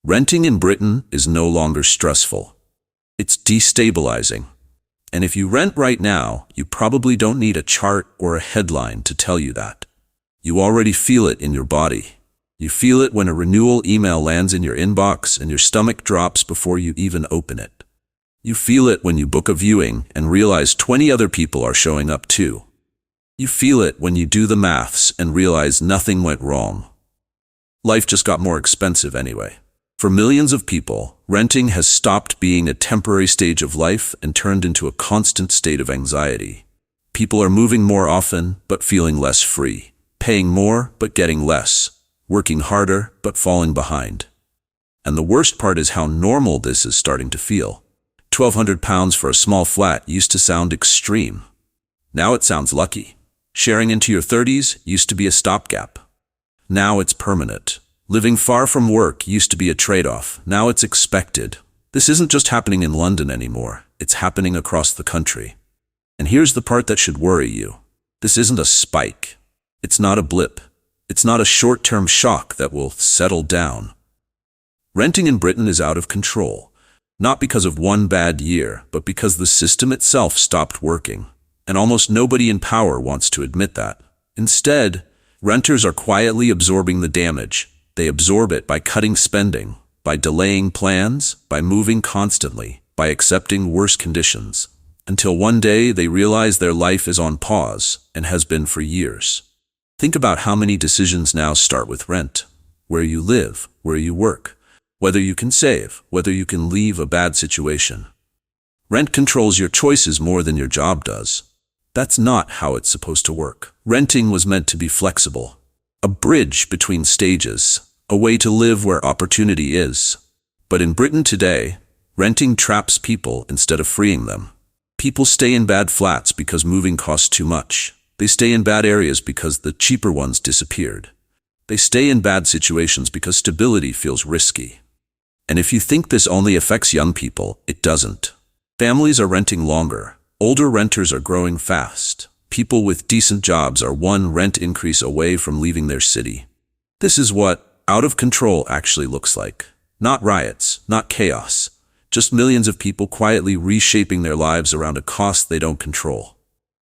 Renting in Britain is no longer stressful. It's destabilizing. And if you rent right now, you probably don't need a chart or a headline to tell you that. You already feel it in your body. You feel it when a renewal email lands in your inbox and your stomach drops before you even open it. You feel it when you book a viewing and realize 20 other people are showing up too. You feel it when you do the maths and realize nothing went wrong. Life just got more expensive anyway. For millions of people, renting has stopped being a temporary stage of life and turned into a constant state of anxiety. People are moving more often but feeling less free, paying more but getting less, working harder but falling behind. And the worst part is how normal this is starting to feel. £1,200 for a small flat used to sound extreme. Now it sounds lucky. Sharing into your 30s used to be a stopgap. Now it's permanent. Living far from work used to be a trade-off. Now it's expected. This isn't just happening in London anymore. It's happening across the country. And here's the part that should worry you. This isn't a spike. It's not a blip. It's not a short-term shock that will settle down. Renting in Britain is out of control. Not because of one bad year, but because the system itself stopped working. And almost nobody in power wants to admit that. Instead, renters are quietly absorbing the damage. They absorb it by cutting spending, by delaying plans, by moving constantly, by accepting worse conditions, until one day they realize their life is on pause and has been for years. Think about how many decisions now start with rent. Where you live, where you work, whether you can save, whether you can leave a bad situation. Rent controls your choices more than your job does. That's not how it's supposed to work. Renting was meant to be flexible. A bridge between stages, a way to live where opportunity is. But in Britain today, renting traps people instead of freeing them. People stay in bad flats because moving costs too much. They stay in bad areas because the cheaper ones disappeared. They stay in bad situations because stability feels risky. And if you think this only affects young people, it doesn't. Families are renting longer. Older renters are growing fast. People with decent jobs are one rent increase away from leaving their city. This is what out of control actually looks like. Not riots, not chaos. Just millions of people quietly reshaping their lives around a cost they don't control.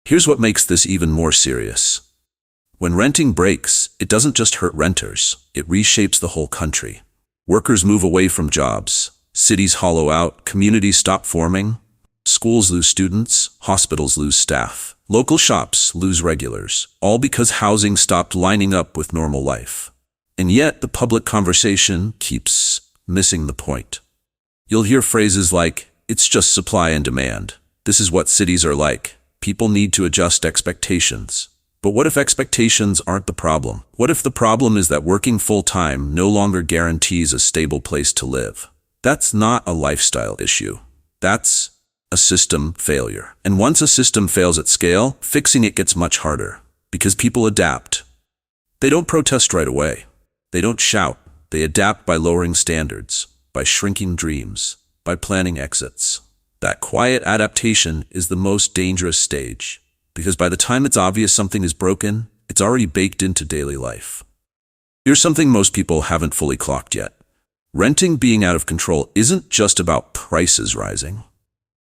Here's what makes this even more serious. When renting breaks, it doesn't just hurt renters. It reshapes the whole country. Workers move away from jobs. Cities hollow out. Communities stop forming. Schools lose students. Hospitals lose staff. Local shops lose regulars, all because housing stopped lining up with normal life. And yet the public conversation keeps missing the point. You'll hear phrases like, "It's just supply and demand. This is what cities are like. People need to adjust expectations." But what if expectations aren't the problem? What if the problem is that working full-time no longer guarantees a stable place to live? That's not a lifestyle issue. That's a system failure. And once a system fails at scale, fixing it gets much harder, because people adapt. They don't protest right away. They don't shout. They adapt by lowering standards, by shrinking dreams, by planning exits. That quiet adaptation is the most dangerous stage, because by the time it's obvious something is broken, it's already baked into daily life. Here's something most people haven't fully clocked yet. Renting being out of control isn't just about prices rising.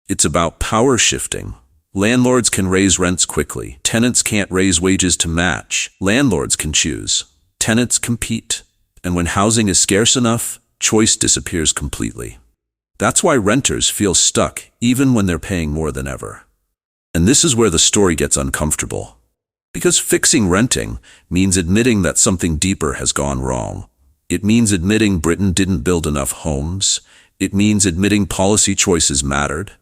It's about power shifting. Landlords can raise rents quickly. Tenants can't raise wages to match. Landlords can choose. Tenants compete. And when housing is scarce enough, choice disappears completely. That's why renters feel stuck even when they're paying more than ever. And this is where the story gets uncomfortable. Because fixing renting means admitting that something deeper has gone wrong. It means admitting Britain didn't build enough homes. It means admitting policy choices mattered.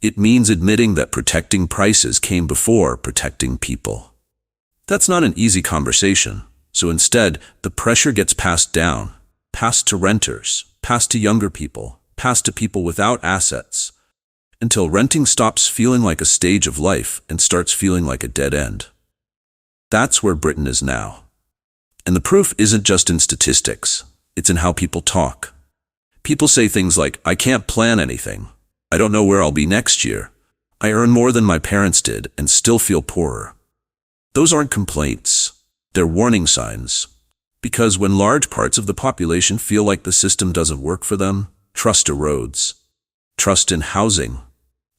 It means admitting that protecting prices came before protecting people. That's not an easy conversation, so instead, the pressure gets passed down, passed to renters, passed to younger people, passed to people without assets, until renting stops feeling like a stage of life and starts feeling like a dead end. That's where Britain is now. And the proof isn't just in statistics, it's in how people talk. People say things like, "I can't plan anything. I don't know where I'll be next year. I earn more than my parents did and still feel poorer." Those aren't complaints. They're warning signs. Because when large parts of the population feel like the system doesn't work for them, trust erodes. Trust in housing,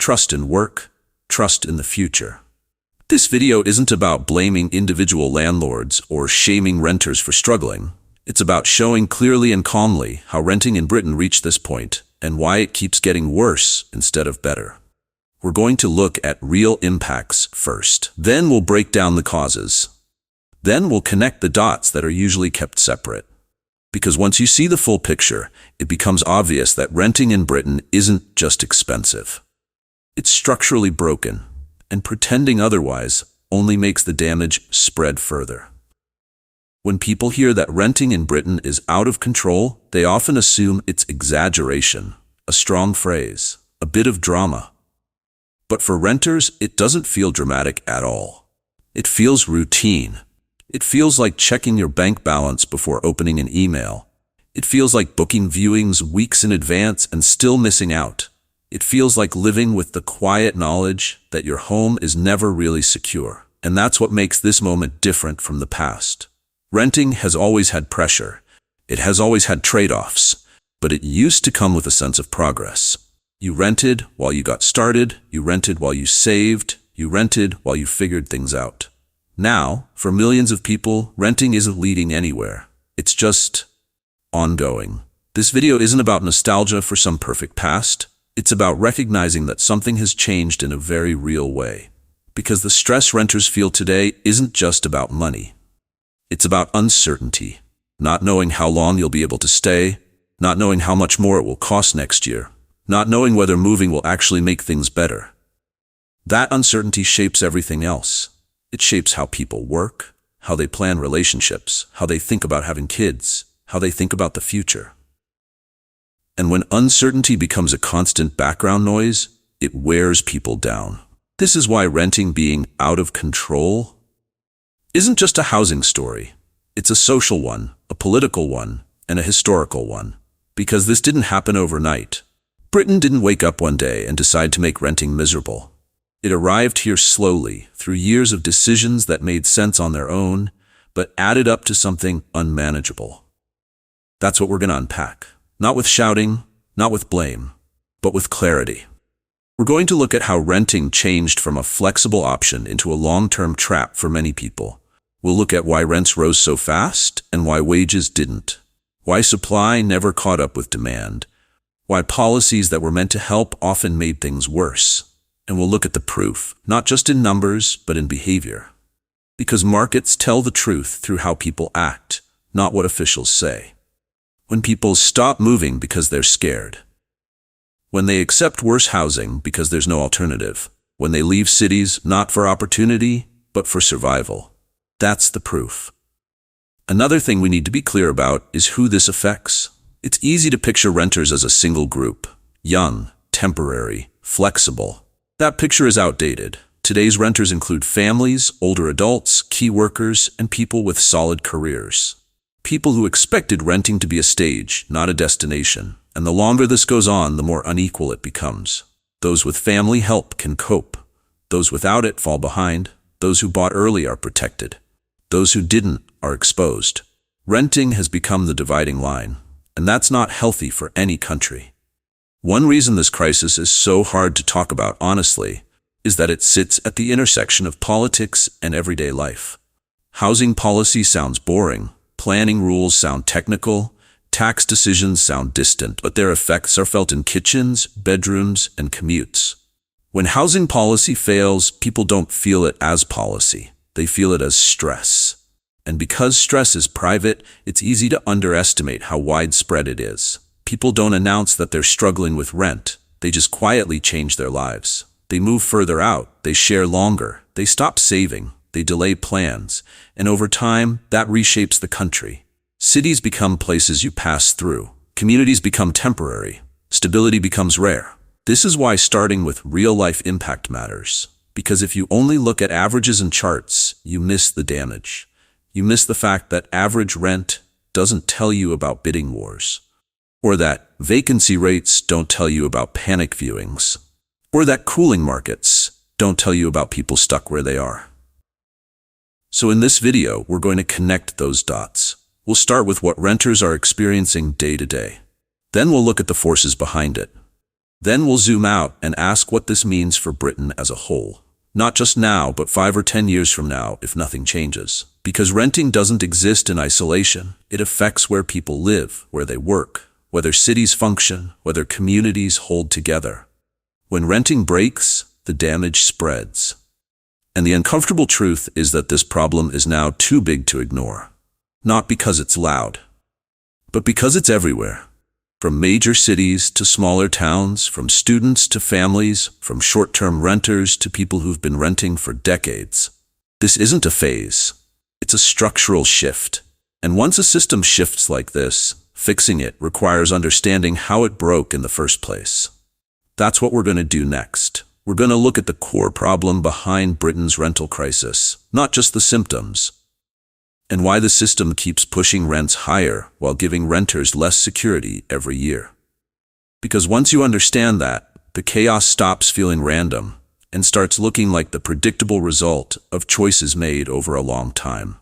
trust in work, trust in the future. This video isn't about blaming individual landlords or shaming renters for struggling. It's about showing clearly and calmly how renting in Britain reached this point and why it keeps getting worse instead of better. We're going to look at real impacts first. Then we'll break down the causes. Then we'll connect the dots that are usually kept separate. Because once you see the full picture, it becomes obvious that renting in Britain isn't just expensive. It's structurally broken, and pretending otherwise only makes the damage spread further. When people hear that renting in Britain is out of control, they often assume it's exaggeration, a strong phrase, a bit of drama. But for renters, it doesn't feel dramatic at all. It feels routine. It feels like checking your bank balance before opening an email. It feels like booking viewings weeks in advance and still missing out. It feels like living with the quiet knowledge that your home is never really secure. And that's what makes this moment different from the past. Renting has always had pressure. It has always had trade-offs, but it used to come with a sense of progress. You rented while you got started, you rented while you saved, you rented while you figured things out. Now, for millions of people, renting isn't leading anywhere. It's just ongoing. This video isn't about nostalgia for some perfect past. It's about recognizing that something has changed in a very real way. Because the stress renters feel today isn't just about money. It's about uncertainty, not knowing how long you'll be able to stay, not knowing how much more it will cost next year, not knowing whether moving will actually make things better. That uncertainty shapes everything else. It shapes how people work, how they plan relationships, how they think about having kids, how they think about the future. And when uncertainty becomes a constant background noise, it wears people down. This is why renting being out of control isn't just a housing story. It's a social one, a political one, and a historical one. Because this didn't happen overnight. Britain didn't wake up one day and decide to make renting miserable. It arrived here slowly, through years of decisions that made sense on their own, but added up to something unmanageable. That's what we're going to unpack. Not with shouting, not with blame, but with clarity. We're going to look at how renting changed from a flexible option into a long-term trap for many people. We'll look at why rents rose so fast and why wages didn't. Why supply never caught up with demand. Why policies that were meant to help often made things worse. And we'll look at the proof, not just in numbers, but in behavior. Because markets tell the truth through how people act, not what officials say. When people stop moving because they're scared. When they accept worse housing because there's no alternative. When they leave cities not for opportunity, but for survival. That's the proof. Another thing we need to be clear about is who this affects. It's easy to picture renters as a single group. Young, temporary, flexible. That picture is outdated. Today's renters include families, older adults, key workers, and people with solid careers. People who expected renting to be a stage, not a destination. And the longer this goes on, the more unequal it becomes. Those with family help can cope. Those without it fall behind. Those who bought early are protected. Those who didn't are exposed. Renting has become the dividing line, and that's not healthy for any country. One reason this crisis is so hard to talk about honestly is that it sits at the intersection of politics and everyday life. Housing policy sounds boring, planning rules sound technical, tax decisions sound distant, but their effects are felt in kitchens, bedrooms, and commutes. When housing policy fails, people don't feel it as policy. They feel it as stress. And because stress is private, it's easy to underestimate how widespread it is. People don't announce that they're struggling with rent. They just quietly change their lives. They move further out. They share longer. They stop saving. They delay plans. And over time, that reshapes the country. Cities become places you pass through. Communities become temporary. Stability becomes rare. This is why starting with real-life impact matters. Because if you only look at averages and charts, you miss the damage. You miss the fact that average rent doesn't tell you about bidding wars. Or that vacancy rates don't tell you about panic viewings. Or that cooling markets don't tell you about people stuck where they are. So in this video, we're going to connect those dots. We'll start with what renters are experiencing day to day. Then we'll look at the forces behind it. Then we'll zoom out and ask what this means for Britain as a whole. Not just now, but 5 or 10 years from now, if nothing changes. Because renting doesn't exist in isolation. It affects where people live, where they work, whether cities function, whether communities hold together. When renting breaks, the damage spreads. And the uncomfortable truth is that this problem is now too big to ignore. Not because it's loud, but because it's everywhere. From major cities to smaller towns, from students to families, from short-term renters to people who've been renting for decades. This isn't a phase. It's a structural shift. And once a system shifts like this, fixing it requires understanding how it broke in the first place. That's what we're going to do next. We're going to look at the core problem behind Britain's rental crisis, not just the symptoms, and why the system keeps pushing rents higher while giving renters less security every year. Because once you understand that, the chaos stops feeling random and starts looking like the predictable result of choices made over a long time.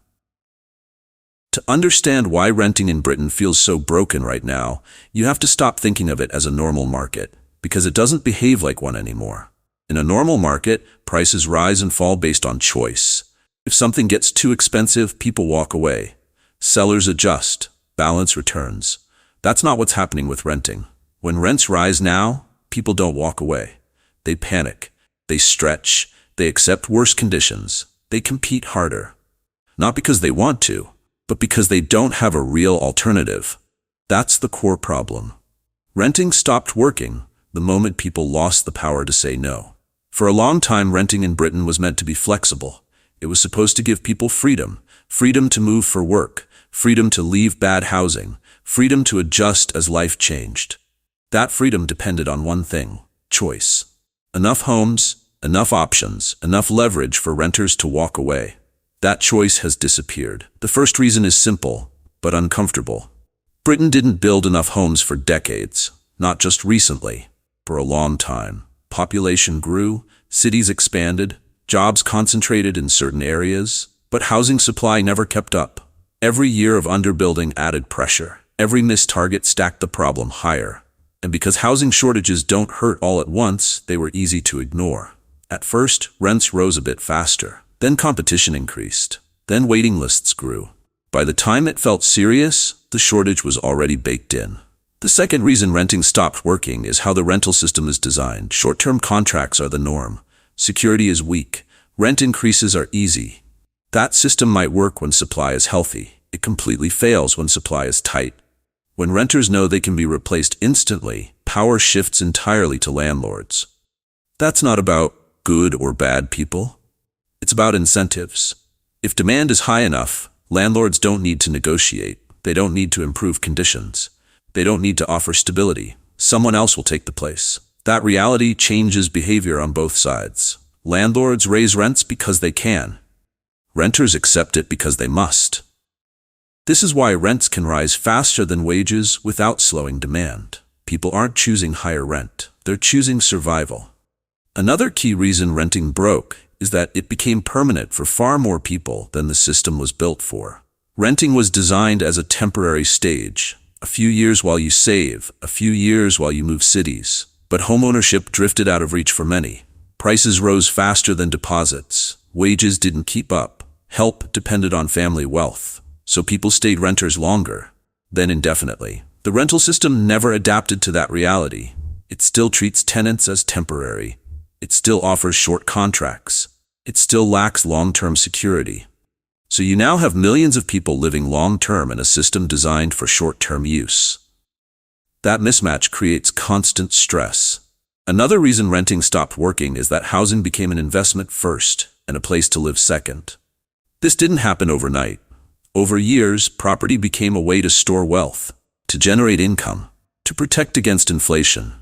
To understand why renting in Britain feels so broken right now, you have to stop thinking of it as a normal market, because it doesn't behave like one anymore. In a normal market, prices rise and fall based on choice. If something gets too expensive, people walk away. Sellers adjust. Balance returns. That's not what's happening with renting. When rents rise now, people don't walk away. They panic. They stretch. They accept worse conditions. They compete harder. Not because they want to, but because they don't have a real alternative. That's the core problem. Renting stopped working the moment people lost the power to say no. For a long time, renting in Britain was meant to be flexible. It was supposed to give people freedom. Freedom to move for work. Freedom to leave bad housing. Freedom to adjust as life changed. That freedom depended on one thing: choice. Enough homes, enough options, enough leverage for renters to walk away. That choice has disappeared. The first reason is simple, but uncomfortable. Britain didn't build enough homes for decades. Not just recently. For a long time. Population grew, cities expanded, jobs concentrated in certain areas, but housing supply never kept up. Every year of underbuilding added pressure. Every missed target stacked the problem higher. And because housing shortages don't hurt all at once, they were easy to ignore. At first, rents rose a bit faster. Then competition increased. Then waiting lists grew. By the time it felt serious, the shortage was already baked in. The second reason renting stopped working is how the rental system is designed. Short-term contracts are the norm. Security is weak. Rent increases are easy. That system might work when supply is healthy. It completely fails when supply is tight. When renters know they can be replaced instantly, power shifts entirely to landlords. That's not about good or bad people. It's about incentives. If demand is high enough, landlords don't need to negotiate. They don't need to improve conditions. They don't need to offer stability. Someone else will take the place. That reality changes behavior on both sides. Landlords raise rents because they can. Renters accept it because they must. This is why rents can rise faster than wages without slowing demand. People aren't choosing higher rent. They're choosing survival. Another key reason renting broke is that it became permanent for far more people than the system was built for. Renting was designed as a temporary stage. A few years while you save, a few years while you move cities. But homeownership drifted out of reach for many. Prices rose faster than deposits. Wages didn't keep up. Help depended on family wealth. So people stayed renters longer, then indefinitely. The rental system never adapted to that reality. It still treats tenants as temporary. It still offers short contracts. It still lacks long-term security. So you now have millions of people living long-term in a system designed for short-term use. That mismatch creates constant stress. Another reason renting stopped working is that housing became an investment first and a place to live second. This didn't happen overnight. Over years, property became a way to store wealth, to generate income, to protect against inflation.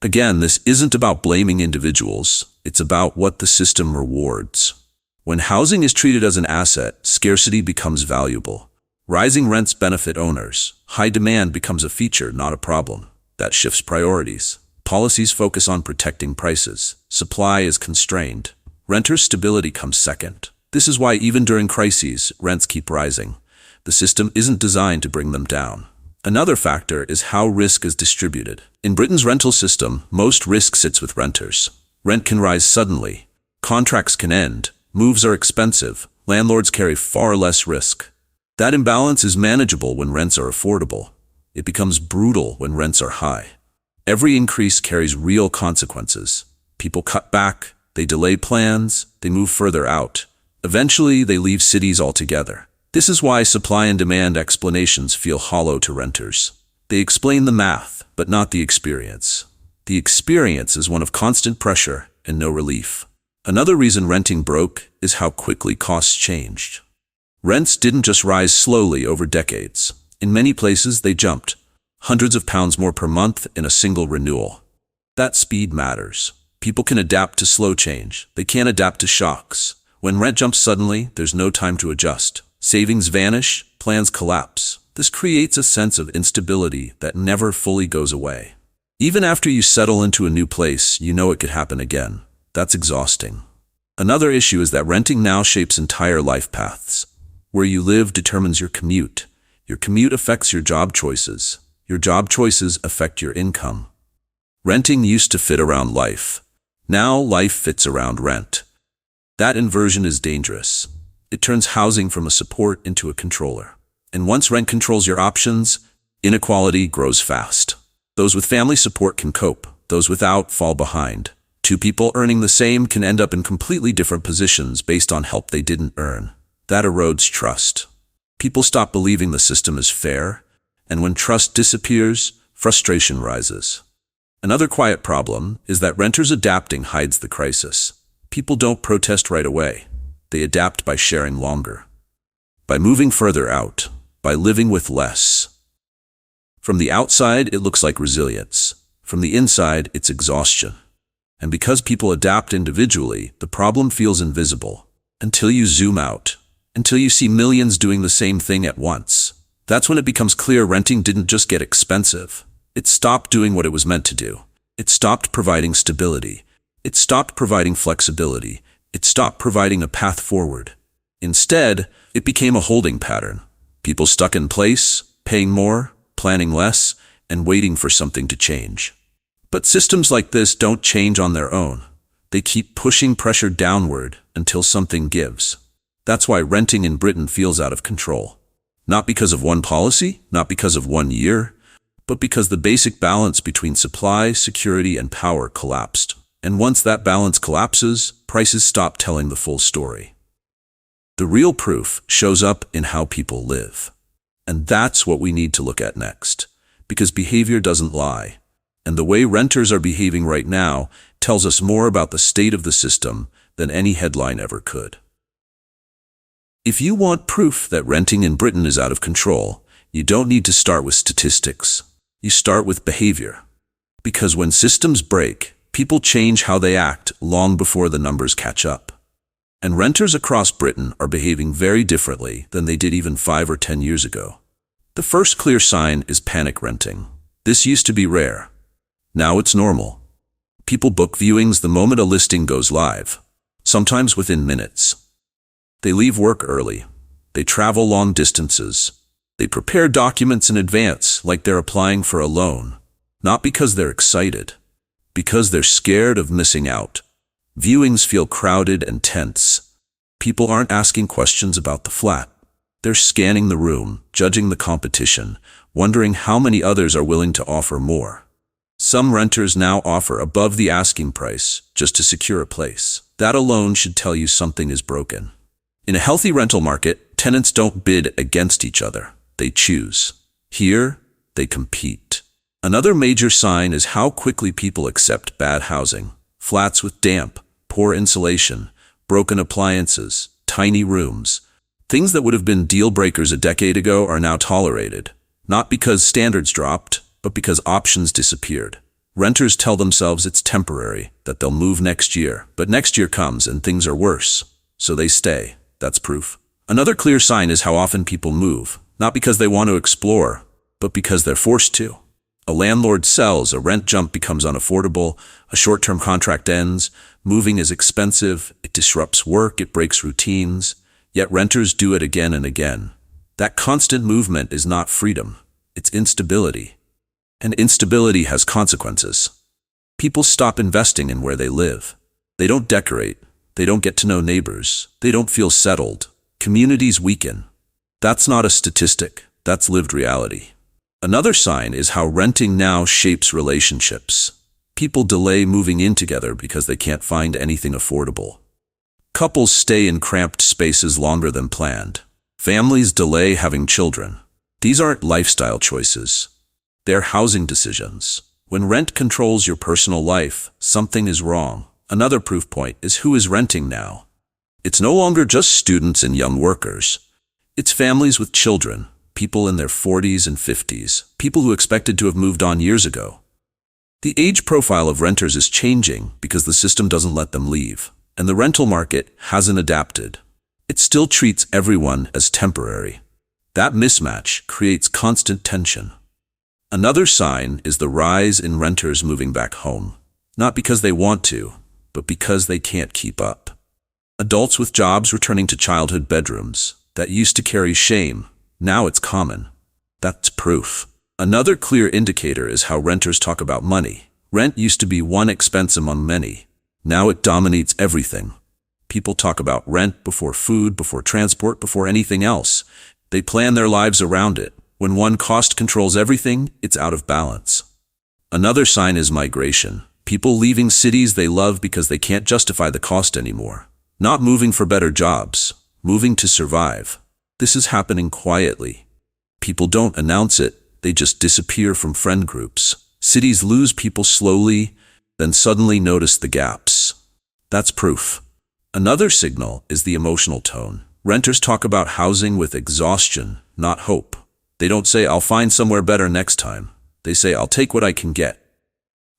Again, this isn't about blaming individuals. It's about what the system rewards. When housing is treated as an asset, scarcity becomes valuable. Rising rents benefit owners. High demand becomes a feature, not a problem. That shifts priorities. Policies focus on protecting prices. Supply is constrained. Renters' stability comes second. This is why even during crises, rents keep rising. The system isn't designed to bring them down. Another factor is how risk is distributed. In Britain's rental system, most risk sits with renters. Rent can rise suddenly. Contracts can end. Moves are expensive. Landlords carry far less risk. That imbalance is manageable when rents are affordable. It becomes brutal when rents are high. Every increase carries real consequences. People cut back, they delay plans, they move further out. Eventually, they leave cities altogether. This is why supply and demand explanations feel hollow to renters. They explain the math, but not the experience. The experience is one of constant pressure and no relief. Another reason renting broke is how quickly costs changed. Rents didn't just rise slowly over decades. In many places, they jumped. Hundreds of pounds more per month in a single renewal. That speed matters. People can adapt to slow change. They can't adapt to shocks. When rent jumps suddenly, there's no time to adjust. Savings vanish, plans collapse. This creates a sense of instability that never fully goes away. Even after you settle into a new place, you know it could happen again. That's exhausting. Another issue is that renting now shapes entire life paths. Where you live determines your commute. Your commute affects your job choices. Your job choices affect your income. Renting used to fit around life. Now life fits around rent. That inversion is dangerous. It turns housing from a support into a controller. And once rent controls your options, inequality grows fast. Those with family support can cope. Those without fall behind. Two people earning the same can end up in completely different positions based on help they didn't earn. That erodes trust. People stop believing the system is fair, and when trust disappears, frustration rises. Another quiet problem is that renters adapting hides the crisis. People don't protest right away. They adapt by sharing longer, by moving further out, by living with less. From the outside, it looks like resilience. From the inside, it's exhaustion. And because people adapt individually, the problem feels invisible. Until you zoom out. Until you see millions doing the same thing at once. That's when it becomes clear renting didn't just get expensive. It stopped doing what it was meant to do. It stopped providing stability. It stopped providing flexibility. It stopped providing a path forward. Instead, it became a holding pattern. People stuck in place, paying more, planning less, and waiting for something to change. But systems like this don't change on their own. They keep pushing pressure downward until something gives. That's why renting in Britain feels out of control. Not because of one policy, not because of one year, but because the basic balance between supply, security, and power collapsed. And once that balance collapses, prices stop telling the full story. The real proof shows up in how people live. And that's what we need to look at next. Because behavior doesn't lie. And the way renters are behaving right now tells us more about the state of the system than any headline ever could. If you want proof that renting in Britain is out of control, you don't need to start with statistics. You start with behavior. Because when systems break, people change how they act long before the numbers catch up. And renters across Britain are behaving very differently than they did even 5 or 10 years ago. The first clear sign is panic renting. This used to be rare. Now it's normal. People book viewings the moment a listing goes live, sometimes within minutes. They leave work early. They travel long distances. They prepare documents in advance like they're applying for a loan. Not because they're excited, because they're scared of missing out. Viewings feel crowded and tense. People aren't asking questions about the flat. They're scanning the room, judging the competition, wondering how many others are willing to offer more. Some renters now offer above the asking price just to secure a place. That alone should tell you something is broken. In a healthy rental market, tenants don't bid against each other. They choose. Here, they compete. Another major sign is how quickly people accept bad housing. Flats with damp, poor insulation, broken appliances, tiny rooms. Things that would have been deal breakers a decade ago are now tolerated. Not because standards dropped, but because options disappeared. Renters tell themselves it's temporary, that they'll move next year. But next year comes and things are worse. So they stay. That's proof. Another clear sign is how often people move. Not because they want to explore, but because they're forced to. A landlord sells, a rent jump becomes unaffordable, a short-term contract ends, moving is expensive, it disrupts work, it breaks routines. Yet renters do it again and again. That constant movement is not freedom, it's instability. And instability has consequences. People stop investing in where they live. They don't decorate. They don't get to know neighbors. They don't feel settled. Communities weaken. That's not a statistic. That's lived reality. Another sign is how renting now shapes relationships. People delay moving in together because they can't find anything affordable. Couples stay in cramped spaces longer than planned. Families delay having children. These aren't lifestyle choices. They're housing decisions. When rent controls your personal life, something is wrong. Another proof point is who is renting now. It's no longer just students and young workers. It's families with children, people in their 40s and 50s, people who expected to have moved on years ago. The age profile of renters is changing because the system doesn't let them leave, and the rental market hasn't adapted. It still treats everyone as temporary. That mismatch creates constant tension. Another sign is the rise in renters moving back home, not because they want to, but because they can't keep up. Adults with jobs returning to childhood bedrooms that used to carry shame, now it's common. That's proof. Another clear indicator is how renters talk about money. Rent used to be one expense among many. Now it dominates everything. People talk about rent before food, before transport, before anything else. They plan their lives around it. When one cost controls everything, it's out of balance. Another sign is migration. People leaving cities they love because they can't justify the cost anymore. Not moving for better jobs, moving to survive. This is happening quietly. People don't announce it, they just disappear from friend groups. Cities lose people slowly, then suddenly notice the gaps. That's proof. Another signal is the emotional tone. Renters talk about housing with exhaustion, not hope. They don't say, "I'll find somewhere better next time." They say, "I'll take what I can get."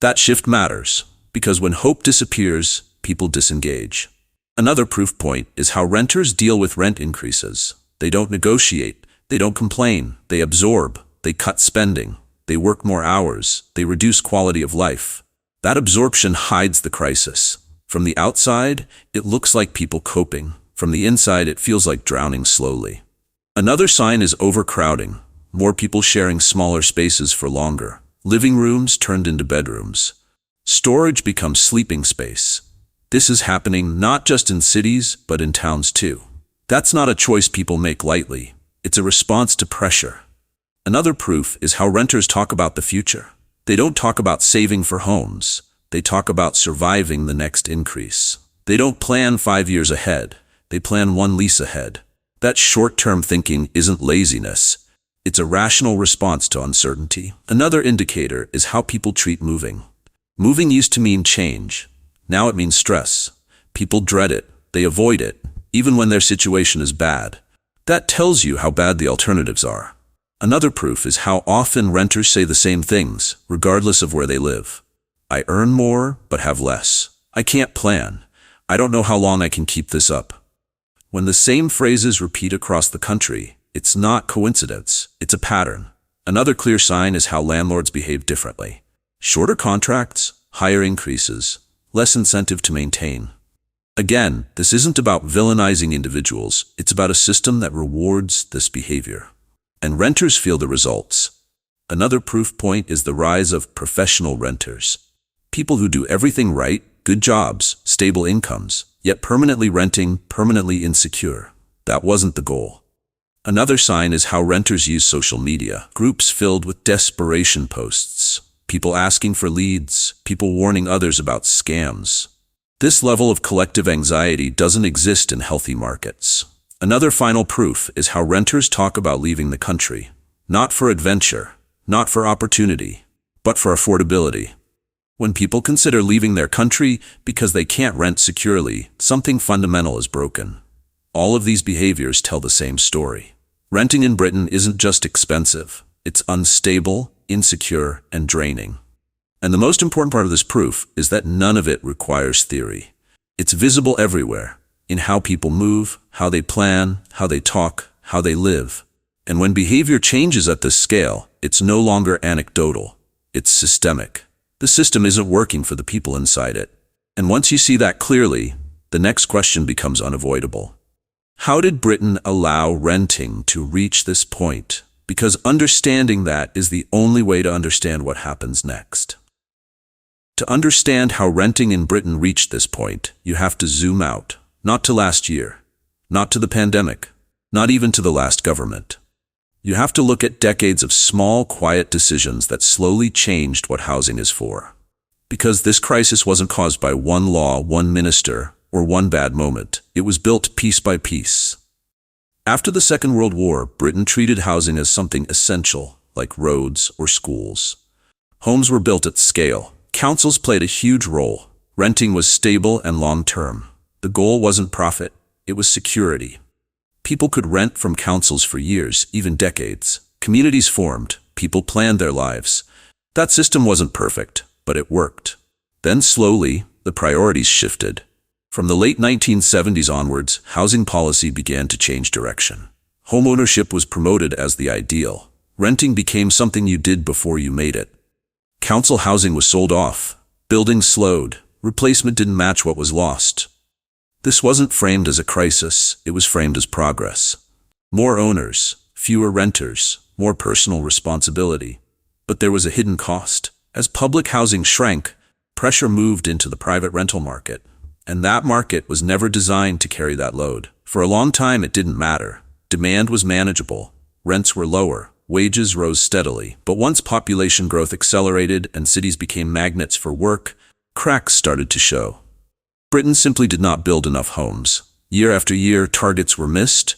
That shift matters, because when hope disappears, people disengage. Another proof point is how renters deal with rent increases. They don't negotiate, they don't complain, they absorb, they cut spending, they work more hours, they reduce quality of life. That absorption hides the crisis. From the outside, it looks like people coping. From the inside, it feels like drowning slowly. Another sign is overcrowding. More people sharing smaller spaces for longer. Living rooms turned into bedrooms. Storage becomes sleeping space. This is happening not just in cities, but in towns too. That's not a choice people make lightly. It's a response to pressure. Another proof is how renters talk about the future. They don't talk about saving for homes. They talk about surviving the next increase. They don't plan 5 years ahead. They plan one lease ahead. That short-term thinking isn't laziness. It's a rational response to uncertainty. Another indicator is how people treat moving. Moving used to mean change. Now it means stress. People dread it. They avoid it, even when their situation is bad. That tells you how bad the alternatives are. Another proof is how often renters say the same things, regardless of where they live. I earn more, but have less. I can't plan. I don't know how long I can keep this up. When the same phrases repeat across the country, it's not coincidence, it's a pattern. Another clear sign is how landlords behave differently. Shorter contracts, higher increases, less incentive to maintain. Again, this isn't about villainizing individuals, it's about a system that rewards this behavior. And renters feel the results. Another proof point is the rise of professional renters. People who do everything right, good jobs, stable incomes, yet permanently renting, permanently insecure. That wasn't the goal. Another sign is how renters use social media. Groups filled with desperation posts. People asking for leads. People warning others about scams. This level of collective anxiety doesn't exist in healthy markets. Another final proof is how renters talk about leaving the country. Not for adventure, not for opportunity, but for affordability. When people consider leaving their country because they can't rent securely, something fundamental is broken. All of these behaviors tell the same story. Renting in Britain isn't just expensive. It's unstable, insecure, and draining. And the most important part of this proof is that none of it requires theory. It's visible everywhere, in how people move, how they plan, how they talk, how they live. And when behavior changes at this scale, it's no longer anecdotal. It's systemic. The system isn't working for the people inside it. And once you see that clearly, the next question becomes unavoidable. How did Britain allow renting to reach this point? Because understanding that is the only way to understand what happens next. To understand how renting in Britain reached this point, you have to zoom out, not to last year, not to the pandemic, not even to the last government. You have to look at decades of small, quiet decisions that slowly changed what housing is for. Because this crisis wasn't caused by one law, one minister, or one bad moment. It was built piece by piece. After the Second World War, Britain treated housing as something essential, like roads or schools. Homes were built at scale. Councils played a huge role. Renting was stable and long-term. The goal wasn't profit, it was security. People could rent from councils for years, even decades. Communities formed, people planned their lives. That system wasn't perfect, but it worked. Then slowly, the priorities shifted. From the late 1970s onwards, housing policy began to change direction. Homeownership was promoted as the ideal. Renting became something you did before you made it. Council housing was sold off. Building slowed. Replacement didn't match what was lost. This wasn't framed as a crisis, it was framed as progress. More owners, fewer renters, more personal responsibility. But there was a hidden cost. As public housing shrank, pressure moved into the private rental market. And that market was never designed to carry that load. For a long time, it didn't matter. Demand was manageable. Rents were lower. Wages rose steadily. But once population growth accelerated and cities became magnets for work, cracks started to show. Britain simply did not build enough homes. Year after year, targets were missed.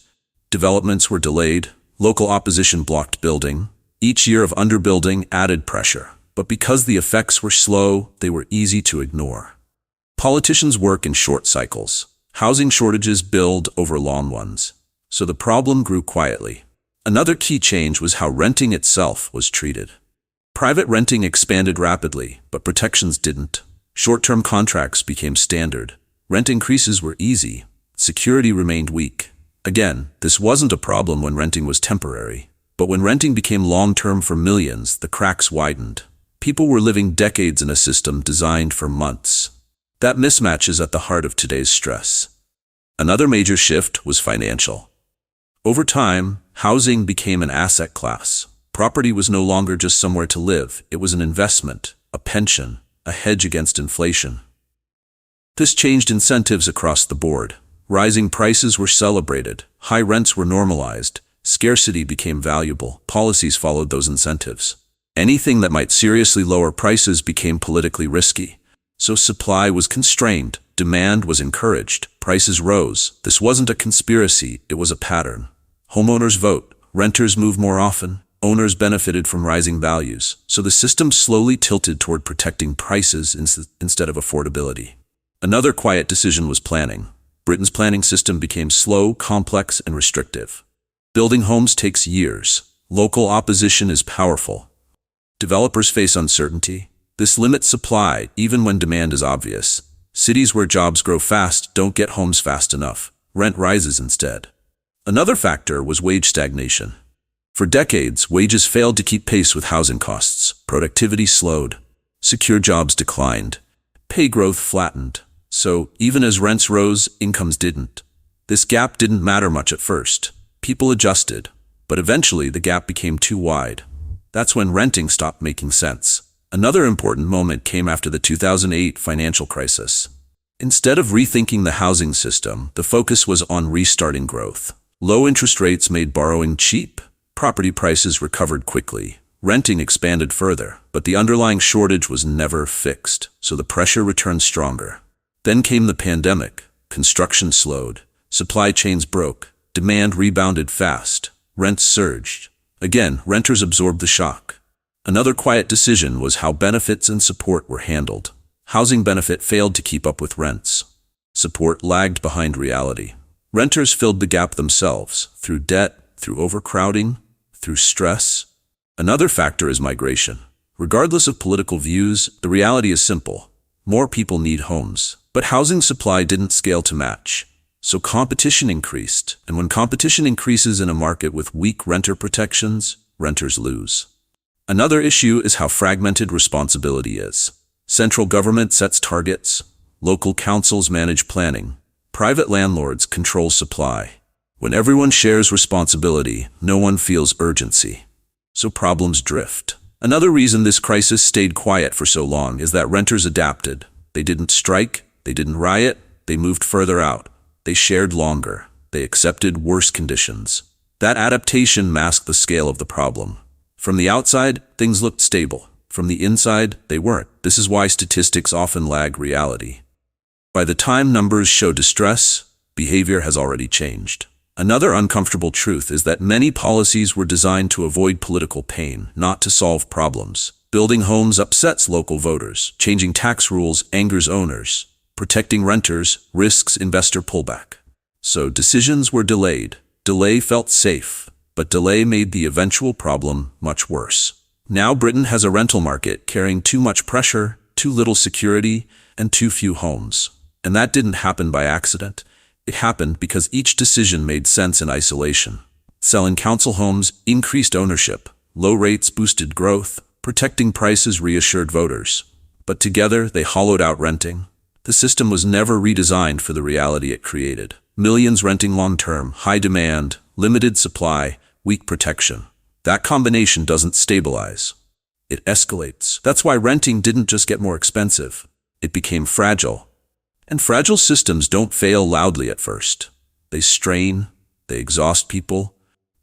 Developments were delayed. Local opposition blocked building. Each year of underbuilding added pressure. But because the effects were slow, they were easy to ignore. Politicians work in short cycles. Housing shortages build over long ones. So the problem grew quietly. Another key change was how renting itself was treated. Private renting expanded rapidly, but protections didn't. Short-term contracts became standard. Rent increases were easy. Security remained weak. Again, this wasn't a problem when renting was temporary. But when renting became long-term for millions, the cracks widened. People were living decades in a system designed for months. That mismatch is at the heart of today's stress. Another major shift was financial. Over time, housing became an asset class. Property was no longer just somewhere to live. It was an investment, a pension, a hedge against inflation. This changed incentives across the board. Rising prices were celebrated. High rents were normalized. Scarcity became valuable. Policies followed those incentives. Anything that might seriously lower prices became politically risky. So supply was constrained, demand was encouraged, prices rose. This wasn't a conspiracy, it was a pattern. Homeowners vote, renters move more often, owners benefited from rising values. So the system slowly tilted toward protecting prices instead of affordability. Another quiet decision was planning. Britain's planning system became slow, complex, and restrictive. Building homes takes years. Local opposition is powerful. Developers face uncertainty. This limits supply, even when demand is obvious. Cities where jobs grow fast don't get homes fast enough. Rent rises instead. Another factor was wage stagnation. For decades, wages failed to keep pace with housing costs. Productivity slowed. Secure jobs declined. Pay growth flattened. So, even as rents rose, incomes didn't. This gap didn't matter much at first. People adjusted. But eventually, the gap became too wide. That's when renting stopped making sense. Another important moment came after the 2008 financial crisis. Instead of rethinking the housing system, the focus was on restarting growth. Low interest rates made borrowing cheap. Property prices recovered quickly. Renting expanded further, but the underlying shortage was never fixed, so the pressure returned stronger. Then came the pandemic. Construction slowed. Supply chains broke. Demand rebounded fast. Rents surged. Again, renters absorbed the shock. Another quiet decision was how benefits and support were handled. Housing benefit failed to keep up with rents. Support lagged behind reality. Renters filled the gap themselves, through debt, through overcrowding, through stress. Another factor is migration. Regardless of political views, the reality is simple. More people need homes. But housing supply didn't scale to match. So competition increased. And when competition increases in a market with weak renter protections, renters lose. Another issue is how fragmented responsibility is. Central government sets targets. Local councils manage planning. Private landlords control supply. When everyone shares responsibility, no one feels urgency. So problems drift. Another reason this crisis stayed quiet for so long is that renters adapted. They didn't strike, they didn't riot, they moved further out. They shared longer. They accepted worse conditions. That adaptation masked the scale of the problem. From the outside, things looked stable. From the inside, they weren't. This is why statistics often lag reality. By the time numbers show distress, behavior has already changed. Another uncomfortable truth is that many policies were designed to avoid political pain, not to solve problems. Building homes upsets local voters. Changing tax rules angers owners. Protecting renters risks investor pullback. So decisions were delayed. Delay felt safe, but delay made the eventual problem much worse. Now Britain has a rental market carrying too much pressure, too little security, and too few homes. And that didn't happen by accident. It happened because each decision made sense in isolation. Selling council homes increased ownership. Low rates boosted growth. Protecting prices reassured voters. But together they hollowed out renting. The system was never redesigned for the reality it created. Millions renting long-term, high demand, limited supply, weak protection. That combination doesn't stabilize. It escalates. That's why renting didn't just get more expensive. It became fragile. And fragile systems don't fail loudly at first. They strain, they exhaust people,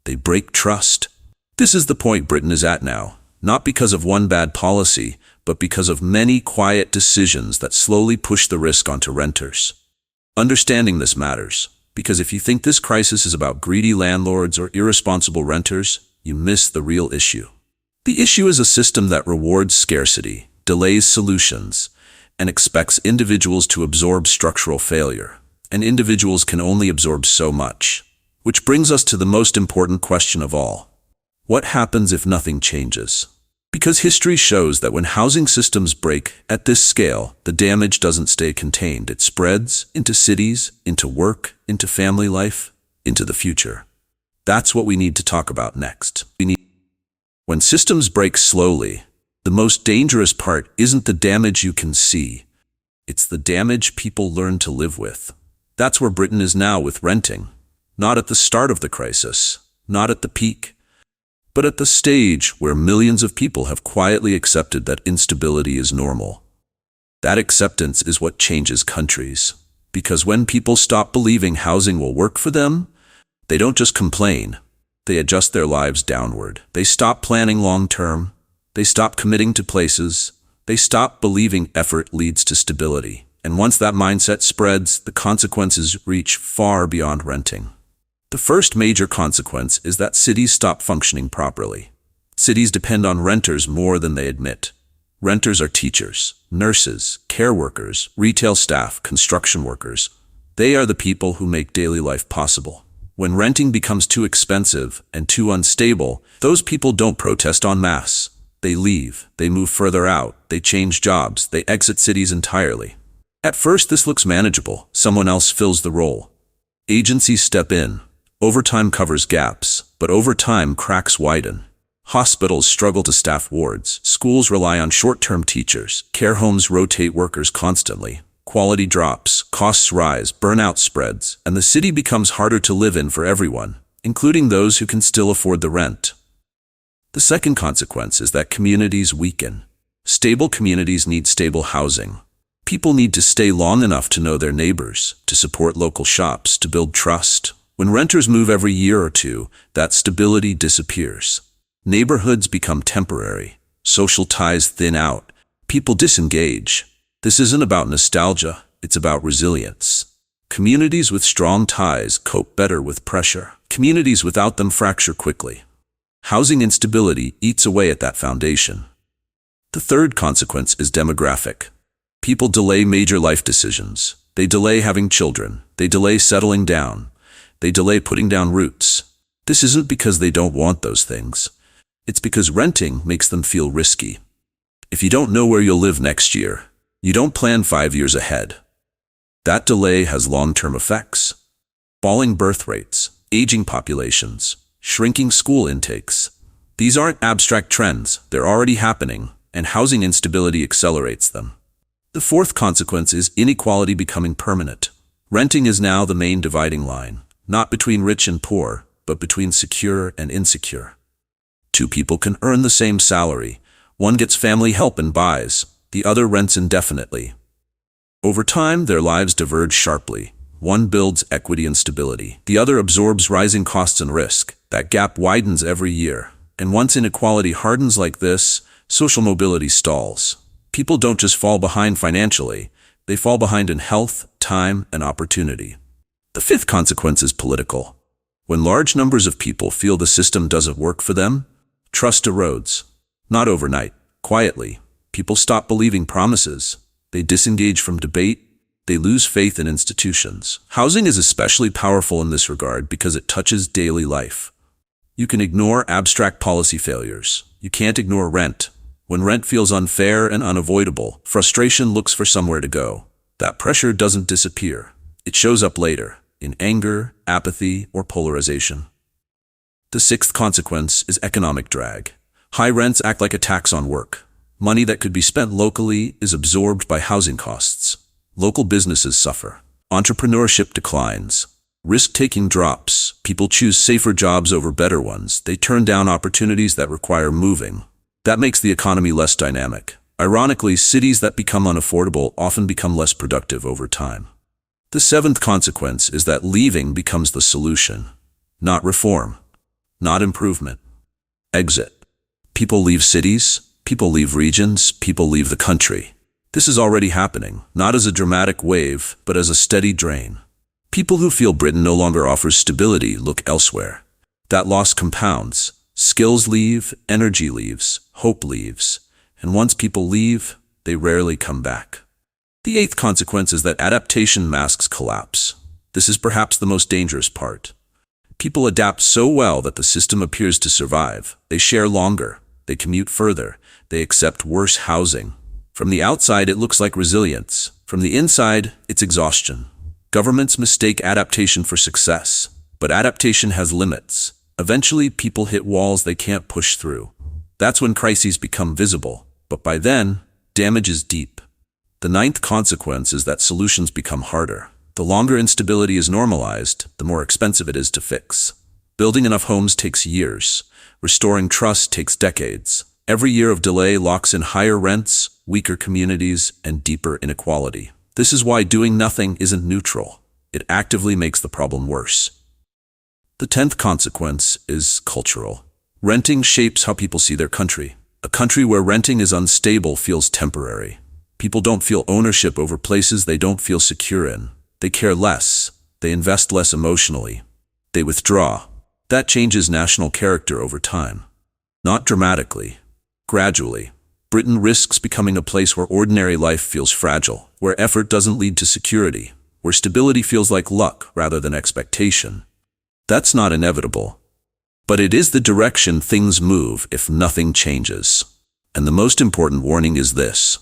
they break trust. This is the point Britain is at now, not because of one bad policy, but because of many quiet decisions that slowly push the risk onto renters. Understanding this matters, because if you think this crisis is about greedy landlords or irresponsible renters, you miss the real issue. The issue is a system that rewards scarcity, delays solutions, and expects individuals to absorb structural failure. And individuals can only absorb so much. Which brings us to the most important question of all. What happens if nothing changes? Because history shows that when housing systems break at this scale, the damage doesn't stay contained. It spreads into cities, into work, into family life, into the future. That's what we need to talk about next. When systems break slowly, the most dangerous part isn't the damage you can see. It's the damage people learn to live with. That's where Britain is now with renting. Not at the start of the crisis, not at the peak, but at the stage where millions of people have quietly accepted that instability is normal. That acceptance is what changes countries. Because when people stop believing housing will work for them, they don't just complain. They adjust their lives downward. They stop planning long-term. They stop committing to places. They stop believing effort leads to stability. And once that mindset spreads, the consequences reach far beyond renting. The first major consequence is that cities stop functioning properly. Cities depend on renters more than they admit. Renters are teachers, nurses, care workers, retail staff, construction workers. They are the people who make daily life possible. When renting becomes too expensive and too unstable, those people don't protest en masse. They leave, they move further out, they change jobs, they exit cities entirely. At first this looks manageable. Someone else fills the role. Agencies step in. Overtime covers gaps, but over time cracks widen. Hospitals struggle to staff wards. Schools rely on short-term teachers. Care homes rotate workers constantly. Quality drops, costs rise, burnout spreads, and the city becomes harder to live in for everyone, including those who can still afford the rent. The second consequence is that communities weaken. Stable communities need stable housing. People need to stay long enough to know their neighbors, to support local shops, to build trust. When renters move every year or two, that stability disappears. Neighborhoods become temporary. Social ties thin out. People disengage. This isn't about nostalgia, it's about resilience. Communities with strong ties cope better with pressure. Communities without them fracture quickly. Housing instability eats away at that foundation. The third consequence is demographic. People delay major life decisions. They delay having children. They delay settling down. They delay putting down roots. This isn't because they don't want those things. It's because renting makes them feel risky. If you don't know where you'll live next year, you don't plan 5 years ahead. That delay has long-term effects. Falling birth rates, aging populations, shrinking school intakes. These aren't abstract trends, they're already happening, and housing instability accelerates them. The fourth consequence is inequality becoming permanent. Renting is now the main dividing line, not between rich and poor, but between secure and insecure. Two people can earn the same salary. One gets family help and buys, the other rents indefinitely. Over time, their lives diverge sharply. One builds equity and stability. The other absorbs rising costs and risk. That gap widens every year. And once inequality hardens like this, social mobility stalls. People don't just fall behind financially, they fall behind in health, time, and opportunity. The fifth consequence is political. When large numbers of people feel the system doesn't work for them, trust erodes. Not overnight, quietly. People stop believing promises. They disengage from debate. They lose faith in institutions. Housing is especially powerful in this regard because it touches daily life. You can ignore abstract policy failures. You can't ignore rent. When rent feels unfair and unavoidable, frustration looks for somewhere to go. That pressure doesn't disappear. It shows up later, in anger, apathy, or polarization. The sixth consequence is economic drag. High rents act like a tax on work. Money that could be spent locally is absorbed by housing costs. Local businesses suffer. Entrepreneurship declines. Risk-taking drops. People choose safer jobs over better ones. They turn down opportunities that require moving. That makes the economy less dynamic. Ironically, cities that become unaffordable often become less productive over time. The seventh consequence is that leaving becomes the solution. Not reform. Not improvement. Exit. People leave cities. People leave regions. People leave the country. This is already happening, not as a dramatic wave, but as a steady drain. People who feel Britain no longer offers stability look elsewhere. That loss compounds. Skills leave, energy leaves, hope leaves, and once people leave, they rarely come back. The eighth consequence is that adaptation masks collapse. This is perhaps the most dangerous part. People adapt so well that the system appears to survive. They share longer, they commute further, they accept worse housing. From the outside, it looks like resilience. From the inside, it's exhaustion. Governments mistake adaptation for success, but adaptation has limits. Eventually, people hit walls they can't push through. That's when crises become visible, but by then, damage is deep. The ninth consequence is that solutions become harder. The longer instability is normalized, the more expensive it is to fix. Building enough homes takes years. Restoring trust takes decades. Every year of delay locks in higher rents, weaker communities, and deeper inequality. This is why doing nothing isn't neutral. It actively makes the problem worse. The 10th consequence is cultural. Renting shapes how people see their country. A country where renting is unstable feels temporary. People don't feel ownership over places they don't feel secure in. They care less. They invest less emotionally. They withdraw. That changes national character over time. Not dramatically. Gradually. Britain risks becoming a place where ordinary life feels fragile, where effort doesn't lead to security, where stability feels like luck rather than expectation. That's not inevitable. But it is the direction things move if nothing changes. And the most important warning is this.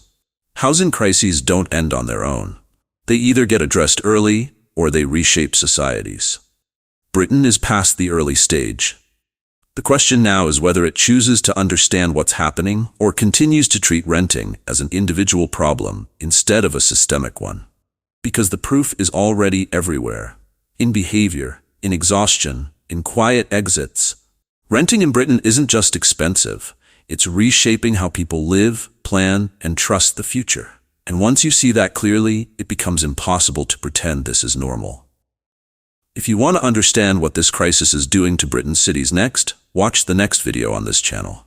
Housing crises don't end on their own. They either get addressed early or they reshape societies. Britain is past the early stage. The question now is whether it chooses to understand what's happening or continues to treat renting as an individual problem instead of a systemic one. Because the proof is already everywhere. In behavior, in exhaustion, in quiet exits. Renting in Britain isn't just expensive. It's reshaping how people live, plan, and trust the future. And once you see that clearly, it becomes impossible to pretend this is normal. If you want to understand what this crisis is doing to Britain's cities next, watch the next video on this channel.